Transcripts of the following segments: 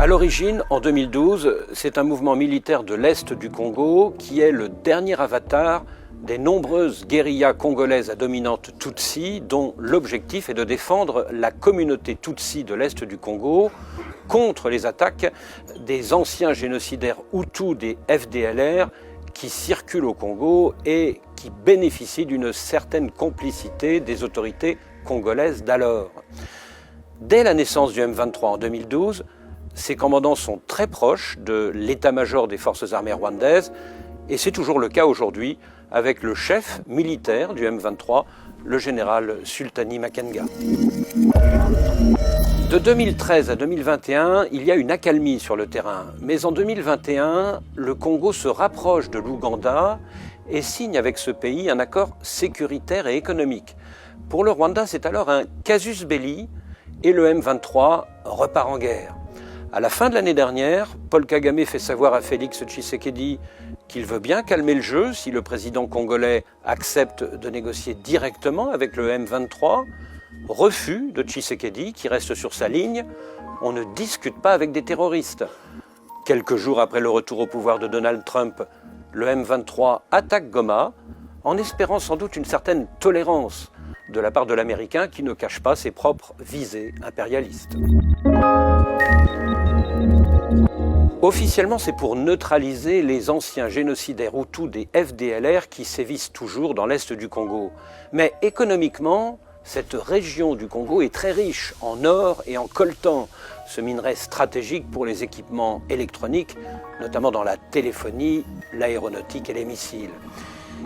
À l'origine, en 2012, c'est un mouvement militaire de l'Est du Congo qui est le dernier avatar des nombreuses guérillas congolaises à dominante Tutsi dont l'objectif est de défendre la communauté Tutsi de l'Est du Congo contre les attaques des anciens génocidaires Hutus des FDLR qui circulent au Congo et qui bénéficient d'une certaine complicité des autorités congolaises d'alors. Dès la naissance du M23 en 2012, ces commandants sont très proches de l'état-major des forces armées rwandaises et c'est toujours le cas aujourd'hui avec le chef militaire du M23, le général Sultani Makenga. De 2013 à 2021, il y a une accalmie sur le terrain. Mais en 2021, le Congo se rapproche de l'Ouganda et signe avec ce pays un accord sécuritaire et économique. Pour le Rwanda, c'est alors un casus belli et le M23 repart en guerre. À la fin de l'année dernière, Paul Kagame fait savoir à Félix Tshisekedi qu'il veut bien calmer le jeu si le président congolais accepte de négocier directement avec le M23. Refus de Tshisekedi qui reste sur sa ligne, on ne discute pas avec des terroristes. Quelques jours après le retour au pouvoir de Donald Trump, le M23 attaque Goma en espérant sans doute une certaine tolérance de la part de l'Américain qui ne cache pas ses propres visées impérialistes. Officiellement, c'est pour neutraliser les anciens génocidaires Hutus des FDLR qui sévissent toujours dans l'est du Congo. Mais économiquement, cette région du Congo est très riche en or et en coltan, ce minerai stratégique pour les équipements électroniques, notamment dans la téléphonie, l'aéronautique et les missiles.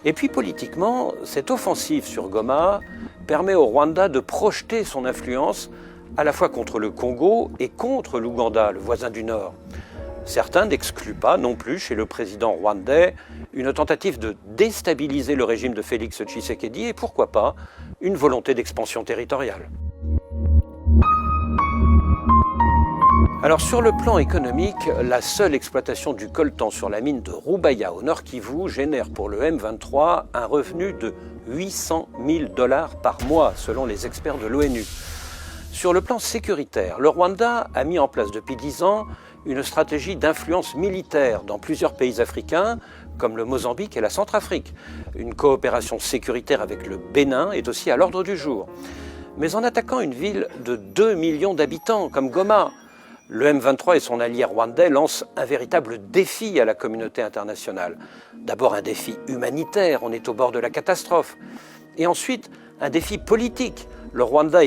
Et puis politiquement, cette offensive sur Goma permet au Rwanda de projeter son influence à la fois contre le Congo et contre l'Ouganda, le voisin du Nord. Certains n'excluent pas non plus chez le président rwandais une tentative de déstabiliser le régime de Félix Tshisekedi et pourquoi pas une volonté d'expansion territoriale. Alors sur le plan économique, la seule exploitation du coltan sur la mine de Rubaya au Nord Kivu génère pour le M23 un revenu de 800 000 $ par mois selon les experts de l'ONU. Sur le plan sécuritaire, le Rwanda a mis en place depuis 10 ans une stratégie d'influence militaire dans plusieurs pays africains, comme le Mozambique et la Centrafrique. Une coopération sécuritaire avec le Bénin est aussi à l'ordre du jour. Mais en attaquant une ville de 2 millions d'habitants, comme Goma, le M23 et son allié rwandais lancent un véritable défi à la communauté internationale. D'abord un défi humanitaire, on est au bord de la catastrophe. Et ensuite, un défi politique. Le Rwanda